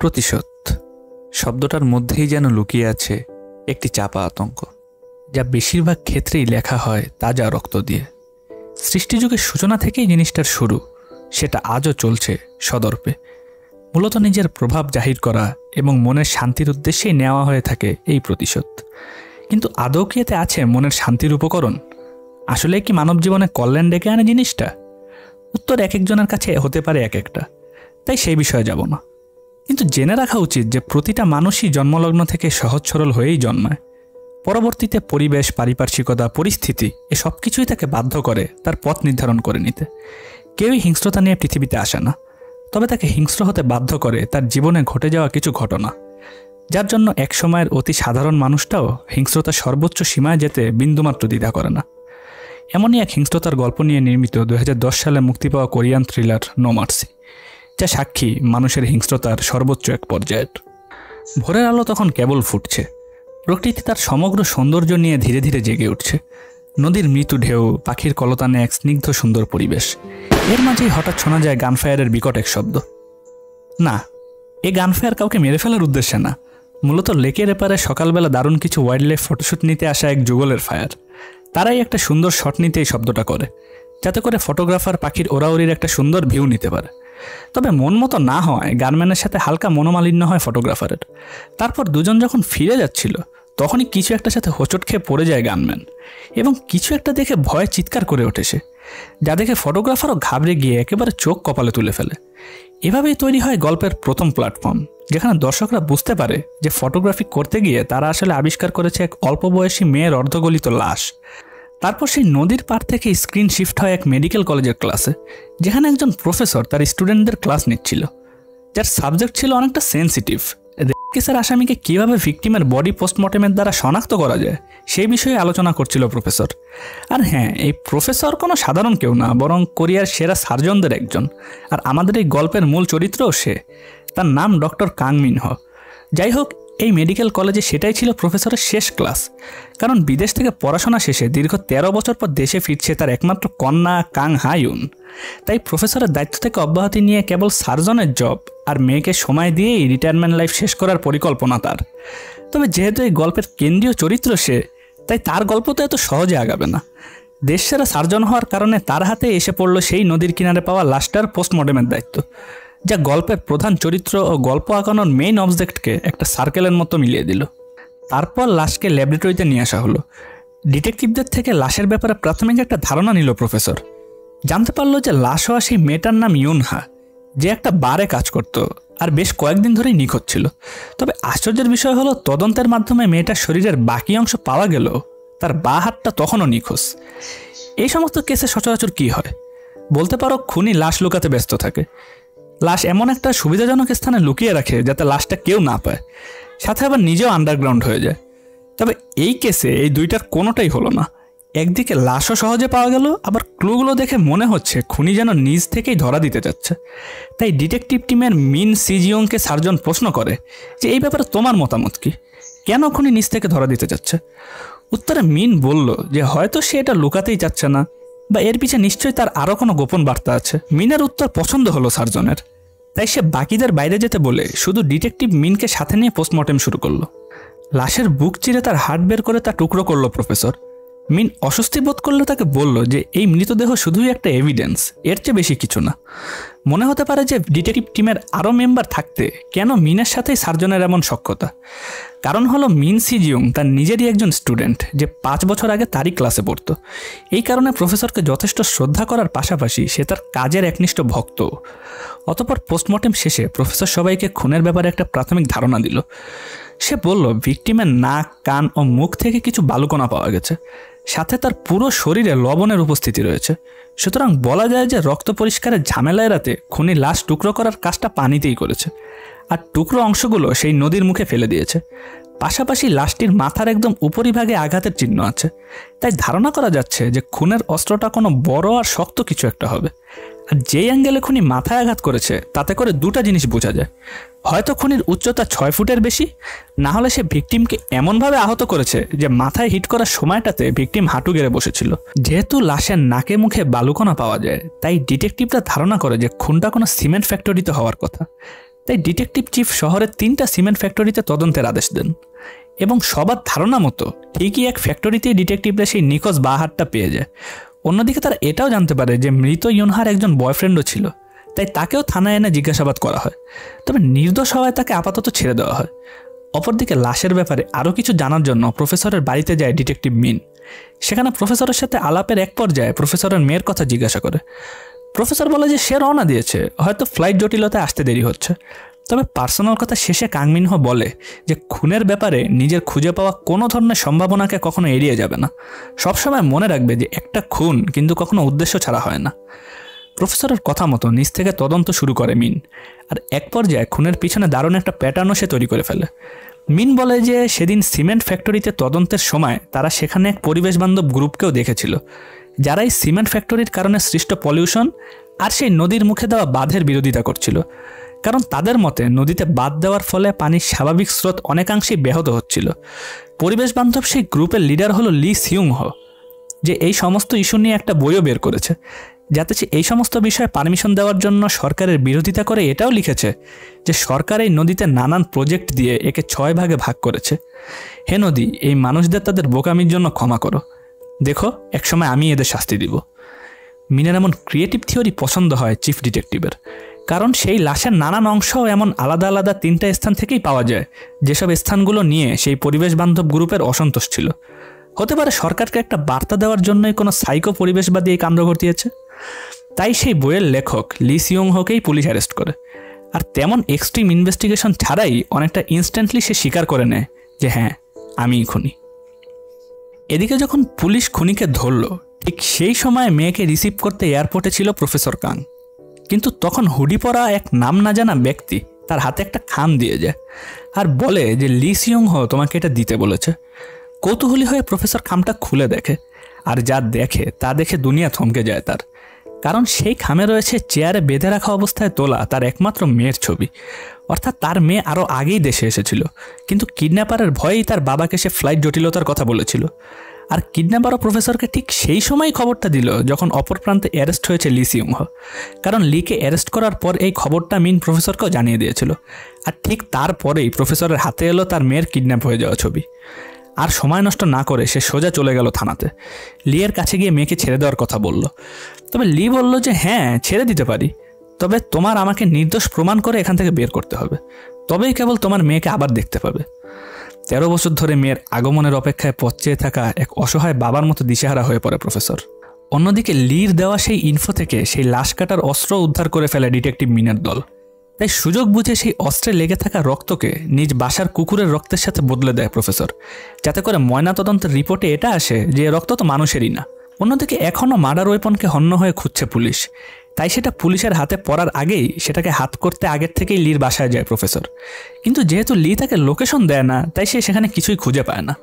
প্রতিশোধ শব্দটার মধ্যেই যেন লুকিয়ে আছে একটি চাপা আতঙ্ক, যা বেশিরভাগ ক্ষেত্রেই লেখা হয় তাজা রক্ত দিয়ে। সৃষ্টিযুগের সূচনা থেকেই জিনিসটার শুরু, সেটা আজও চলছে সদর্পে। মূলত নিজের প্রভাব জাহির করা এবং মনের শান্তির উদ্দেশ্যেই নেওয়া হয়ে থাকে এই প্রতিশোধ। কিন্তু আদৌ কি এতে আছে মনের শান্তির উপকরণ? আসলে কি মানব জীবনে কল্যাণ ডেকে আনে জিনিসটা? উত্তর এক একজনের কাছে হতে পারে এক একটা, তাই সেই বিষয়ে যাব না। কিন্তু জেনে রাখা উচিত যে প্রতিটা মানুষই জন্মলগ্ন থেকে সহজ সরল হয়েই জন্মায়। পরবর্তীতে পরিবেশ, পারিপার্শ্বিকতা, পরিস্থিতি এ সব কিছুই তাকে বাধ্য করে তার পথ নির্ধারণ করে নিতে। কেউই হিংস্রতা নিয়ে পৃথিবীতে আসে না, তবে তাকে হিংস্র হতে বাধ্য করে তার জীবনে ঘটে যাওয়া কিছু ঘটনা, যার জন্য এক সময়ের অতি সাধারণ মানুষটাও হিংস্রতার সর্বোচ্চ সীমায় যেতে বিন্দুমাত্র দ্বিধা করে না। এমনই এক হিংস্রতার গল্প নিয়ে নির্মিত 2010 সালে মুক্তি পাওয়া কোরিয়ান থ্রিলার নো মার্সি, যা সাক্ষী মানুষের হিংস্রতার সর্বোচ্চ এক পর্যায়ের। ভোরের আলো তখন কেবল ফুটছে, প্রকৃতি তার সমগ্র সৌন্দর্য নিয়ে ধীরে ধীরে জেগে উঠছে। নদীর মৃদু ঢেউ, পাখির কলতানে এক স্নিগ্ধ সুন্দর পরিবেশ। এর মাঝেই হঠাৎ শোনা যায় গানফায়ারের বিকট এক শব্দ। না, এই গানফায়ার কাউকে মেরে ফেলার উদ্দেশ্যে না, মূলত লেকের এপারে সকালবেলা দারুণ কিছু ওয়াইল্ড লাইফ ফটোশ্যুট নিতে আসা এক যুগলের ফায়ার। তারাই একটা সুন্দর শট নিতে এই শব্দটা করে, যাতে করে ফটোগ্রাফার পাখির ওরাউরির একটা সুন্দর ভিউ নিতে পারে। তবে মন মতো না হয় গানম্যানের সাথে হালকা মনোমালিন্য হয় ফটোগ্রাফারের। তারপর দুজন যখন ফিরে যাচ্ছিল, তখনই কিছু একটার সাথে হোঁচট খেয়ে পড়ে যায় গানম্যান, এবং কিছু একটা দেখে ভয়ে চিৎকার করে ওঠে সে, যা দেখে ফটোগ্রাফারও ঘাবড়ে গিয়ে একেবারে চোখ কপালে তুলে ফেলে। এভাবেই তৈরি হয় গল্পের প্রথম প্ল্যাটফর্ম, যেখানে দর্শকরা বুঝতে পারে যে ফটোগ্রাফি করতে গিয়ে তারা আসলে আবিষ্কার করেছে এক অল্প বয়সী মেয়ের অর্ধগলিত লাশ। তারপর সেই নদীর পাড় থেকে স্ক্রিন শিফট হয় এক মেডিকেল কলেজের ক্লাসে, যেখানে একজন প্রফেসর তার স্টুডেন্টদের ক্লাস নিচ্ছিল, যার সাবজেক্ট ছিল অনেকটা সেন্সিটিভ। কেসের আসামিকে কীভাবে ভিকটিমের বডি পোস্টমর্টেমের দ্বারা শনাক্ত করা যায় সেই বিষয়ে আলোচনা করছিল প্রফেসর। আর হ্যাঁ, এই প্রফেসর কোনো সাধারণ কেউ না, বরং কোরিয়ার সেরা সার্জনদের একজন। আর আমাদের এই গল্পের মূল চরিত্রও সে। তার নাম ডক্টর কাং মিনহো। যাই হোক, এই মেডিকেল কলেজে সেটাই ছিল প্রফেসরের শেষ ক্লাস, কারণ বিদেশ থেকে পড়াশোনা শেষে দীর্ঘ 13 বছর পর দেশে ফিরছে তার একমাত্র কন্যা কাং হায়ুন। তাই প্রফেসরের দায়িত্ব থেকে অব্যাহতি নিয়ে কেবল সার্জনের জব আর মেয়েকে সময় দিয়েই রিটায়ারমেন্ট লাইফ শেষ করার পরিকল্পনা তার। তবে যেহেতু এই গল্পের কেন্দ্রীয় চরিত্র সে, তাই তার গল্প তো এত সহজে আগাবে না। দেশসেরা সার্জন হওয়ার কারণে তার হাতে এসে পড়ল সেই নদীর কিনারে পাওয়া লাশটার পোস্টমর্টেমের দায়িত্ব, যা গল্পের প্রধান চরিত্র ও গল্প আঁকানোর মেইন অবজেক্টকে একটা সার্কেলের মতো মিলিয়ে দিল। তারপর লাশকে ল্যাবরেটরিতে নিয়ে আসা হলো। ডিটেকটিভদের থেকে লাশের ব্যাপারে প্রাথমিক একটা ধারণা নিল প্রফেসর। জানতে পারলো যে লাশ হওয়া সেই মেয়েটার নাম ইউনহা, যে একটা বারে কাজ করত আর বেশ কয়েকদিন ধরেই নিখোঁজ ছিল। তবে আশ্চর্যের বিষয় হলো, তদন্তের মাধ্যমে মেয়েটার শরীরের বাকি অংশ পাওয়া গেল, তার বাঁ হাতটা তখনও নিখোঁজ। এই সমস্ত কেসে সচরাচর কী হয় বলতে পারো, খুনি লাশ লুকাতে ব্যস্ত থাকে। লাশ এমন একটা সুবিধাজনক স্থানে লুকিয়ে রাখে যাতে লাশটা কেউ না পায়, সাথে আবার নিজেও আন্ডারগ্রাউন্ড হয়ে যায়। তবে এই কেসে এই দুইটার কোনোটাই হলো না। একদিকে লাশও সহজে পাওয়া গেল, আবার ক্লুগুলো দেখে মনে হচ্ছে খুনি যেন নিজ থেকেই ধরা দিতে যাচ্ছে। তাই ডিটেকটিভ টিমের মিন সিজিওংকে সার্জন প্রশ্ন করে যে এই ব্যাপারে তোমার মতামত কি, কেন খুনি নিজ থেকে ধরা দিতে যাচ্ছে? উত্তরে মিন বলল যে হয়তো সে এটা লুকাতেই চাচ্ছে না, বা এর পিছে নিশ্চয়ই তার আরও কোনো গোপন বার্তা আছে। মিনের উত্তর পছন্দ হলো সার্জনের, তাই সে বাকিদের বাইরে যেতে বলে শুধু ডিটেকটিভ মিনকে সাথে নিয়ে পোস্টমর্টেম শুরু করলো। লাশের বুক চিরে তার হার্ট বের করে তা টুকরো করলো প্রফেসর। মিন অস্বস্তি বোধ করলে তাকে বলল যে এই মৃতদেহ শুধুই একটা এভিডেন্স, এর চেয়ে বেশি কিছু না। মনে হতে পারে যে ডিটেকটিভ টিমের আরও মেম্বার থাকতে কেন মিনের সাথেই সার্জনের এমন সখ্যতা। কারণ হলো, মিন সিজিওং তার নিজেরই একজন স্টুডেন্ট, যে 5 বছর আগে তারই ক্লাসে পড়তো। এই কারণে প্রফেসরকে যথেষ্ট শ্রদ্ধা করার পাশাপাশি সে তার কাজের একনিষ্ঠ ভক্ত। অতপর পোস্টমর্টেম শেষে প্রফেসর সবাইকে খুনের ব্যাপারে একটা প্রাথমিক ধারণা দিল। সে বলল, ভিকটিমের নাক, কান ও মুখ থেকে কিছু বালুকণা পাওয়া গেছে, সাথে তার পুরো শরীরে লবণের উপস্থিতি রয়েছে। সুতরাং বলা যায় যে রক্ত পরিষ্কারের ঝামেলা এড়াতে খুনি লাশ টুকরো করার কাজটা পানিতেই করেছে, আর টুকরো অংশগুলো সেই নদীর মুখে ফেলে দিয়েছে। পাশাপাশি লাশটির মাথার একদম উপরিভাগে আঘাতের চিহ্ন আছে, তাই ধারণা করা যাচ্ছে যে খুনের অস্ত্রটা কোনো বড় আর শক্ত কিছু একটা হবে। আর যেই অ্যাঙ্গেলে খুনি মাথায় আঘাত করেছে, তাতে করে দুটা জিনিস বোঝা যায়। হয়তো খুনির উচ্চতা 6 ফুটের বেশি, না হলে সে ভিকটিমকে এমনভাবে আহত করেছে যে মাথায় হিট করার সময়টাতে ভিকটিম হাঁটু গেড়ে বসেছিল। যেহেতু লাশের নাকে মুখে বালুকণা পাওয়া যায়, তাই ডিটেকটিভরা ধারণা করে যে খুনটা কোনো সিমেন্ট ফ্যাক্টরিতে হওয়ার কথা। তাই ডিটেকটিভ চিফ শহরের 3টা সিমেন্ট ফ্যাক্টরিতে তদন্তের আদেশ দেন এবং সবার ধারণা মতো ঠিকই এক ফ্যাক্টরিতেই ডিটেকটিভরা সেই নিখোঁজ বাঁ হাতটা পেয়ে যায়। অন্যদিকে তারা এটাও জানতে পারে যে মৃত ইউনহার একজন বয়ফ্রেন্ডও ছিল, তাই তাকেও থানায় এনে জিজ্ঞাসাবাদ করা হয়। তবে নির্দোষ হওয়ায় তাকে আপাতত ছেড়ে দেওয়া হয়। অপরদিকে লাশের ব্যাপারে আরও কিছু জানার জন্য প্রফেসরের বাড়িতে যায় ডিটেকটিভ মিন। সেখানে প্রফেসরের সাথে আলাপের এক পর্যায়ে প্রফেসরের মেয়ের কথা জিজ্ঞাসা করে। প্রফেসর বলে যে সে রওনা দিয়েছে, হয়তো ফ্লাইট জটিলতায় আসতে দেরি হচ্ছে। তবে পার্সোনাল কথা শেষে কাং মিনহো বলে যে খুনের ব্যাপারে নিজের খুঁজে পাওয়া কোনো ধরনের সম্ভাবনাকে কখনো এড়িয়ে যাবে না, সবসময় মনে রাখবে যে একটা খুন কিন্তু কখনো উদ্দেশ্য ছাড়া হয় না। প্রফেসরের কথা মতো নিজ থেকে তদন্ত শুরু করে মিন, আর এক পর্যায়ে খুনের পিছনে দারুণ একটা প্যাটার্নও সে তৈরি করে ফেলে। মিন বলে যে সেদিন সিমেন্ট ফ্যাক্টরিতে তদন্তের সময় তারা সেখানে এক পরিবেশ বান্ধব গ্রুপকেও দেখেছিল, যারা এই সিমেন্ট ফ্যাক্টরির কারণে সৃষ্ট পলিউশন আর সেই নদীর মুখে দেওয়া বাঁধের বিরোধিতা করছিল। কারণ তাদের মতে নদীতে বাঁধ দেওয়ার ফলে পানির স্বাভাবিক স্রোত অনেকাংশেই ব্যাহত হচ্ছিল। পরিবেশ বান্ধব সেই গ্রুপের লিডার হলো লি সিউংহো, যে এই সমস্ত ইস্যু নিয়ে একটা বইও বের করেছে, যাতে সে এই সমস্ত বিষয়ে পারমিশন দেওয়ার জন্য সরকারের বিরোধিতা করে এটাও লিখেছে যে সরকার এই নদীতে নানান প্রজেক্ট দিয়ে একে 6 ভাগে ভাগ করেছে। হে নদী, এই মানুষদের তাদের বোকামির জন্য ক্ষমা করো, দেখো একসময় আমি এদের শাস্তি দিব। মিনের এমন ক্রিয়েটিভ থিওরি পছন্দ হয় চিফ ডিটেকটিভের, কারণ সেই লাশের নানান অংশও এমন আলাদা আলাদা 3টা স্থান থেকেই পাওয়া যায়, যেসব স্থানগুলো নিয়ে সেই পরিবেশ বান্ধব গ্রুপের অসন্তোষ ছিল। হতে পারে সরকারকে একটা বার্তা দেওয়ার জন্যই কোনো সাইকো পরিবেশবাদী এই কাণ্ড ঘটিয়েছে। তাই সেই বইয়ের লেখক লি সিউংহোকেই পুলিশ অ্যারেস্ট করে, আর তেমন এক্সট্রিম ইনভেস্টিগেশন ছাড়াই অনেকটা ইনস্ট্যান্টলি সে স্বীকার করে নেয় যে হ্যাঁ আমিই খুনি। এদিকে যখন পুলিশ খুনিকে ধরল, ঠিক সেই সময় মেয়েকে রিসিভ করতে এয়ারপোর্টে ছিল প্রফেসর কাং। কিন্তু তখন হুডি পরা এক নাম না জানা ব্যক্তি তার হাতে একটা খাম দিয়ে যায় আর বলে যে লি সিউংহো তোমাকে এটা দিতে বলেছে। কৌতূহলী হয়ে প্রফেসর খামটা খুলে দেখে, আর যা দেখে তা দেখে দুনিয়া থমকে যায় তার। কারণ সেই খামে রয়েছে চেয়ারে বেঁধে রাখা অবস্থায় তোলা তার একমাত্র মেয়ের ছবি। অর্থাৎ তার মেয়ে আরও আগেই দেশে এসেছিল, কিন্তু কিডন্যাপারের ভয়েই তার বাবাকে সে ফ্লাইট জটিলতার কথা বলেছিল। আর কিডন্যাপারও প্রফেসরকে ঠিক সেই সময়ই খবরটা দিল যখন অপর প্রান্তে অ্যারেস্ট হয়েছে লি সিউংহো। কারণ লিকে অ্যারেস্ট করার পর এই খবরটা মিন প্রফেসরকেও জানিয়ে দিয়েছিল, আর ঠিক তারপরেই প্রফেসরের হাতে এলো তার মেয়ের কিডন্যাপ হয়ে যাওয়া ছবি। আর সময় নষ্ট না করে সে সোজা চলে গেল থানাতে। লিয়ের কাছে গিয়ে মেয়েকে ছেড়ে দেওয়ার কথা বলল। তবে লি বলল যে হ্যাঁ ছেড়ে দিতে পারি, তবে তোমার আমাকে নির্দোষ প্রমাণ করে এখান থেকে বের করতে হবে, তবেই কেবল তোমার মেয়েকে আবার দেখতে পাবে। 13 বছর ধরে মেয়ের আগমনের অপেক্ষায় পথ চেয়ে থাকা এক অসহায় বাবার মতো দিশেহারা হয়ে পড়ে প্রফেসর। অন্যদিকে লির দেওয়া সেই ইনফো থেকে সেই লাশ কাটার অস্ত্র উদ্ধার করে ফেলে ডিটেকটিভ মিনের দল। তাই সুযোগ বুঝে সেই অস্ত্রে লেগে থাকা রক্তকে নিজ বাসার কুকুরের রক্তের সাথে বদলে দেয় প্রফেসর, যাতে করে ময়নাতদন্তের রিপোর্টে এটা আসে যে রক্ত তো মানুষেরই না। অন্যদিকে এখনও মার্ডার ওয়েপনকে হন্য হয়ে খুঁজছে পুলিশ, তাই সেটা পুলিশের হাতে পড়ার আগেই সেটাকে হাত করতে আগের থেকেই লির বাসায় যায় প্রফেসর। কিন্তু যেহেতু লি তাকে লোকেশন দেয় না, তাই সে সেখানে কিছুই খুঁজে পায় না।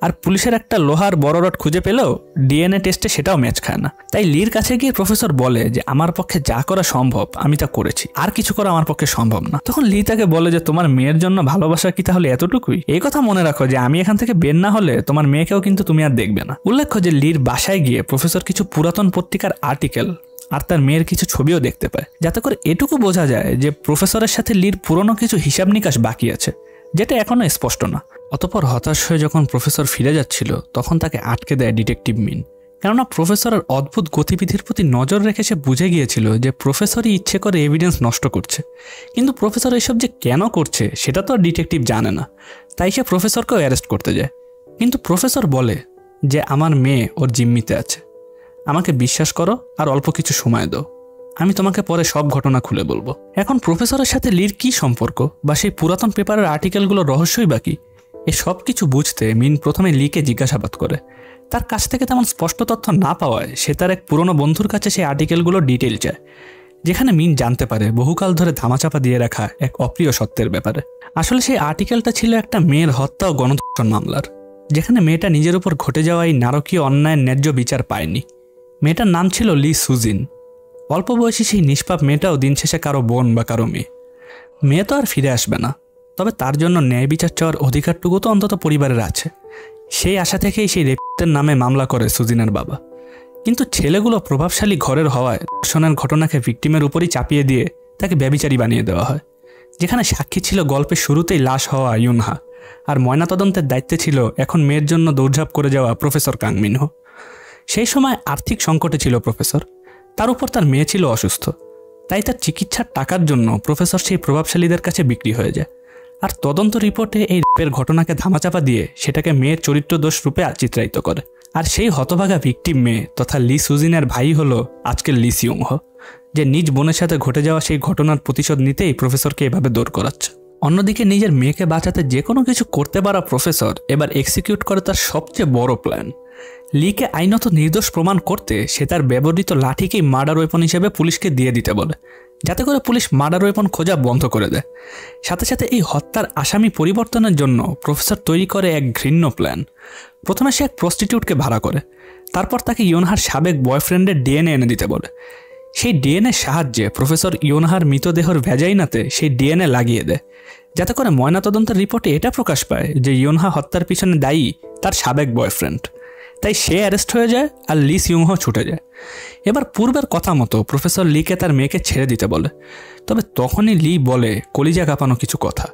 আর পুলিশের একটা লোহার বড় রড খুঁজে পেলেও ডিএনএ টেস্টে সেটাও ম্যাচ খায় না। তাই লির কাছে গিয়ে প্রফেসর বলে যে আমার পক্ষে যা করা সম্ভব আমি তা করেছি, আর কিছু করা আমার পক্ষে সম্ভব না। তখন লি তাকে বলে যে তোমার মেয়ের জন্য ভালোবাসা কি তাহলে এতটুকুই? এই কথা মনে রাখো যে আমি এখান থেকে বের না হলে তোমার মেয়েকেও কিন্তু তুমি আর দেখবে না। উল্লেখ্য যে লির বাসায় গিয়ে প্রফেসর কিছু পুরাতন পত্রিকার আর্টিকেল আর তার মেয়ের কিছু ছবিও দেখতে পায়, যাতে করে এটুকু বোঝা যায় যে প্রফেসরের সাথে লির পুরনো কিছু হিসাব নিকাশ বাকি আছে, যেটা এখনো স্পষ্ট না। অতঃপর হতাশ হয়ে যখন প্রফেসর ফিরে যাচ্ছিল তখন তাকে আটকে দেয় ডিটেকটিভ মিন। কেননা প্রফেসরের অদ্ভুত গতিবিধির প্রতি নজর রেখে সে বুঝে গিয়েছিল যে প্রফেসরই ইচ্ছে করে এভিডেন্স নষ্ট করছে। কিন্তু প্রফেসর এসব যে কেন করছে সেটা তো আর ডিটেকটিভ জানে না, তাই সে প্রফেসরকেও অ্যারেস্ট করতে যায়। কিন্তু প্রফেসর বলে যে আমার মেয়ে ওর জিম্মিতে আছে, আমাকে বিশ্বাস করো আর অল্প কিছু সময় দাও, আমি তোমাকে পরে সব ঘটনা খুলে বলবো। এখন প্রফেসরের সাথে লির কি সম্পর্ক বা সেই পুরাতন পেপারের আর্টিকেলগুলোর রহস্যই বাকি, এ সব কিছু বুঝতে মিন প্রথমে লিকে জিজ্ঞাসাবাদ করে। তার কাছ থেকে তেমন স্পষ্ট তথ্য না পাওয়ায় সে তার এক পুরনো বন্ধুর কাছে সেই আর্টিকেলগুলোর ডিটেল চায়, যেখানে মিন জানতে পারে বহুকাল ধরে ধামাচাপা দিয়ে রাখা এক অপ্রিয় সত্যের ব্যাপারে। আসলে সেই আর্টিকেলটা ছিল একটা মেয়ের হত্যা ও গণধর্ষণ মামলার, যেখানে মেয়েটা নিজের উপর ঘটে যাওয়া এই নারকীয় অন্যায়ের ন্যায্য বিচার পায়নি। মেয়েটার নাম ছিল লি সুজিন। অল্প বয়সী সেই নিষ্পাপ মেয়েটাও দিন শেষে কারো বোন বা কারো মেয়ে তো আর ফিরে আসবে না, তবে তার জন্য ন্যায় বিচার চাওয়ার অধিকারটুকু তো অন্তত পরিবারের আছে। সেই আশা থেকেই সেই রেপিস্টের নামে মামলা করে সুজিনের বাবা। কিন্তু ছেলেগুলো প্রভাবশালী ঘরের হওয়ায় ধর্ষণের ঘটনাকে ভিকটিমের উপরই চাপিয়ে দিয়ে তাকে ব্যভিচারী বানিয়ে দেওয়া হয়। যেখানে সাক্ষী ছিল গল্পের শুরুতেই লাশ হওয়া ইউনহা, আর ময়নাতদন্তের দায়িত্বে ছিল এখন মেয়ের জন্য দৌড়ঝাঁপ করে যাওয়া প্রফেসর কাং মিনহো। সেই সময় আর্থিক সংকটে ছিল প্রফেসর, তার উপর তার মেয়ে ছিল অসুস্থ, তাই তার চিকিৎসার টাকার জন্য প্রফেসর সেই প্রভাবশালীদের কাছে বিক্রি হয়ে যায়। আর তদন্ত রিপোর্টে এই রেপের ঘটনাকে ধামাচাপা দিয়ে সেটাকে মেয়ের চরিত্র দোষ রূপে চিত্রায়িত করে। আর সেই হতভাগা ভিকটিম মেয়ে তথা লি সুজিনের ভাই হলো আজকের লি সিউংহো, যে নিজ বোনের সাথে ঘটে যাওয়া সেই ঘটনার প্রতিশোধ নিতেই প্রফেসরকে এভাবে দৌড় করাচ্ছে। অন্যদিকে নিজের মেয়েকে বাঁচাতে যে কোনো কিছু করতে পারা প্রফেসর এবার এক্সিকিউট করে তার সবচেয়ে বড় প্ল্যান। লিকে আইনত নির্দোষ প্রমাণ করতে সে তার ব্যবহৃত লাঠিকেই মার্ডার ওয়েপন হিসেবে পুলিশকে দিয়ে দিতে বলে, যাতে করে পুলিশ মার্ডার ওয়েপন খোঁজা বন্ধ করে দেয়। সাথে সাথে এই হত্যার আসামি পরিবর্তনের জন্য প্রফেসর তৈরি করে এক ঘৃণ্য প্ল্যান। প্রথমে সে এক প্রস্টিটিউটকে ভাড়া করে, তারপর তাকে ইয়োনহার সাবেক বয়ফ্রেন্ডের ডিএনএ এনে দিতে বলে। সেই ডিএনএর সাহায্যে প্রফেসর ইয়োনহার মৃতদেহর ভ্যাজাইনাতে সেই ডিএনএ লাগিয়ে দেয়, যাতে করে ময়নাতদন্তের রিপোর্টে এটা প্রকাশ পায় যে ইয়োনহা হত্যার পিছনে দায়ী তার সাবেক বয়ফ্রেন্ড। তাই সে অ্যারেস্ট হয়ে যায় আর লি সিউংহো ছুটে যায়। এবার পূর্বের কথা মতো প্রফেসর লিকে তার মেয়েকে ছেড়ে দিতে বলে, তবে তখনই লি বলে কলিজা কাঁপানো কিছু কথা,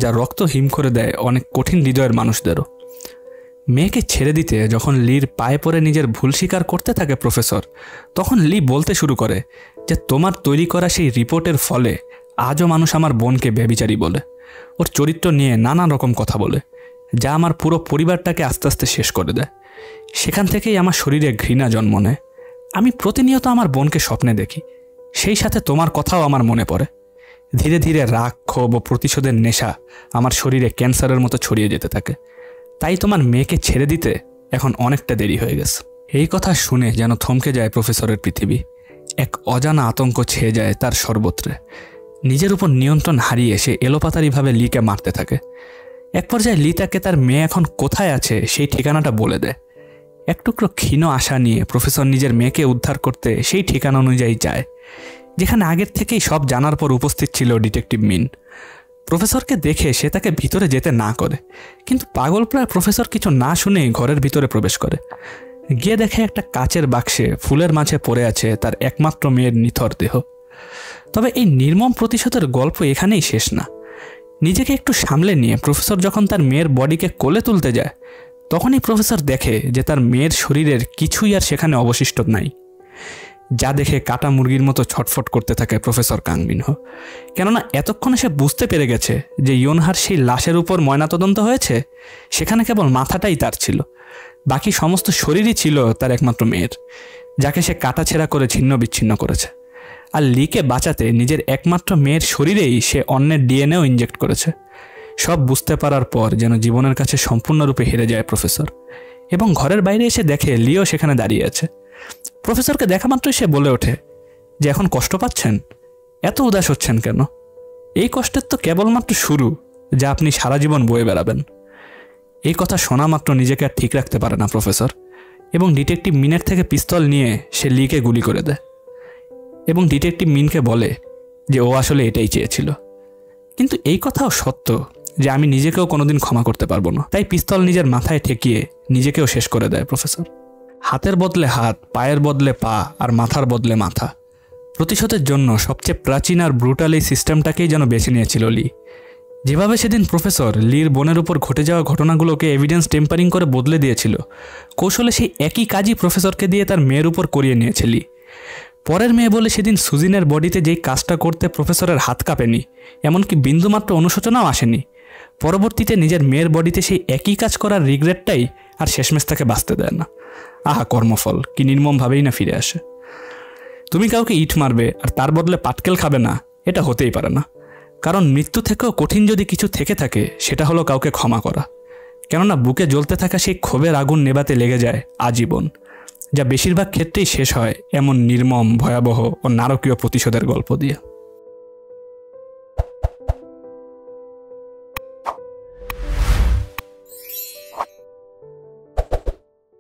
যা রক্ত হিম করে দেয় অনেক কঠিন হৃদয়ের মানুষদেরও। মেয়েকে ছেড়ে দিতে যখন লির পায়ে পড়ে নিজের ভুল স্বীকার করতে থাকে প্রফেসর, তখন লি বলতে শুরু করে যে তোমার তৈরি করা সেই রিপোর্টের ফলে আজও মানুষ আমার বোনকে ব্যভিচারী বলে, ওর চরিত্র নিয়ে নানা রকম কথা বলে, যা আমার পুরো পরিবারটাকে আস্তে আস্তে শেষ করে দেয়। সেখান থেকেই আমার শরীরে ঘৃণা জন্ম নেয়। আমি প্রতিনিয়ত আমার বোনকে স্বপ্নে দেখি, সেই সাথে তোমার কথাও আমার মনে পড়ে। ধীরে ধীরে রাগ, ক্ষোভ ও প্রতিশোধের নেশা আমার শরীরে ক্যান্সারের মতো ছড়িয়ে যেতে থাকে। তাই তোমার মেয়েকে ছেড়ে দিতে এখন অনেকটা দেরি হয়ে গেছে। এই কথা শুনে যেন থমকে যায় প্রফেসরের পৃথিবী। এক অজানা আতঙ্ক ছেয়ে যায় তার সর্বত্রে। নিজের উপর নিয়ন্ত্রণ হারিয়ে সে এলোপাতারিভাবে লিকে মারতে থাকে। এক পর্যায়ে লি তাকে তার মেয়ে এখন কোথায় আছে সেই ঠিকানাটা বলে দেয়। এক টুকরো ক্ষীণ আশা নিয়ে প্রফেসর নিজের মেয়েকে উদ্ধার করতে সেই ঠিকানা অনুযায়ী যায়, যেখানে আগের থেকেই সব জানার পর উপস্থিত ছিল ডিটেকটিভ মিন। প্রফেসরকে দেখে সে তাকে ভিতরে যেতে না করে, কিন্তু পাগলপ্রায় প্রফেসর কিছু না শুনেই ঘরের ভিতরে প্রবেশ করে। গিয়ে দেখে একটা কাচের বাক্সে ফুলের মাঝে পড়ে আছে তার একমাত্র মেয়ের নিথর দেহ। তবে এই নির্মম প্রতিশোধের গল্প এখানেই শেষ না। নিজেকে একটু সামলে নিয়ে প্রফেসর যখন তার মেয়ের বডিকে কোলে তুলতে যায়, তখনই প্রফেসর দেখে যে তার মেয়ের শরীরের কিছুই আর সেখানে অবশিষ্ট নাই, যা দেখে কাটা মুরগির মতো ছটফট করতে থাকে প্রফেসর কাং মিনহো। কেননা এতক্ষণে সে বুঝতে পেরে গেছে যে ইয়োনহার সেই লাশের উপর ময়নাতদন্ত হয়েছে, সেখানে কেবল মাথাটাই তার ছিল, বাকি সমস্ত শরীরই ছিল তার একমাত্র মেয়ের, যাকে সে কাটাছেঁড়া করে ছিন্ন বিচ্ছিন্ন করেছে। আর লিকে বাঁচাতে নিজের একমাত্র মেয়ের শরীরেই সে অন্যের ডিএনএও ইনজেক্ট করেছে। সব বুঝতে পারার পর যেন জীবনের কাছে সম্পূর্ণরূপে হেরে যায় প্রফেসর, এবং ঘরের বাইরে এসে দেখে লিও সেখানে দাঁড়িয়ে আছে। প্রফেসরকে দেখা মাত্রই সে বলে ওঠে যে এখন কষ্ট পাচ্ছেন, এত উদাস হচ্ছেন কেন? এই কষ্টের তো কেবলমাত্র শুরু, যা আপনি সারা জীবন বয়ে বেড়াবেন। এই কথা শোনা মাত্র নিজেকে আর ঠিক রাখতে পারে না প্রফেসর, এবং ডিটেকটিভ মিনের থেকে পিস্তল নিয়ে সে লিকে গুলি করে দেয়, এবং ডিটেকটিভ মিনকে বলে যে ও আসলে এটাই চেয়েছিল। কিন্তু এই কথাও সত্য যে আমি নিজেকেও কোনোদিন ক্ষমা করতে পারবো না। তাই পিস্তল নিজের মাথায় ঠেকিয়ে নিজেকেও শেষ করে দেয় প্রফেসর। হাতের বদলে হাত, পায়ের বদলে পা, আর মাথার বদলে মাথা। প্রতিশোধের জন্য সবচেয়ে প্রাচীন আর ব্রুটাল এই সিস্টেমটাকেই যেন বেছে নিয়েছিল লি। যেভাবে সেদিন প্রফেসর লির বোনের উপর ঘটে যাওয়া ঘটনাগুলোকে এভিডেন্স টেম্পারিং করে বদলে দিয়েছিল, কৌশলে সেই একই কাজই প্রফেসরকে দিয়ে তার মেয়ের উপর করিয়ে নিয়েছে লি। পরের মেয়ে বলে সেদিন সুজিনের বডিতে যেই কাজটা করতে প্রফেসরের হাত কাঁপেনি, এমনকি বিন্দুমাত্র অনুশোচনাও আসেনি, পরবর্তীতে নিজের মেয়ের বডিতে সেই একই কাজ করার রিগ্রেটটাই আর শেষমেশ তাকে বাঁচতে দেয় না। আহা কর্মফল কি নির্মমভাবেই না ফিরে আসে। তুমি কাউকে ইট মারবে আর তার বদলে পাটকেল খাবে না, এটা হতেই পারে না। কারণ মৃত্যু থেকেও কঠিন যদি কিছু থেকে থাকে, সেটা হলো কাউকে ক্ষমা করা। কেননা বুকে জ্বলতে থাকা সেই ক্ষোভের আগুন নেভাতে লেগে যায় আজীবন, যা বেশিরভাগ ক্ষেত্রেই শেষ হয় এমন নির্মম, ভয়াবহ ও নারকীয় প্রতিশোধের গল্প দিয়ে।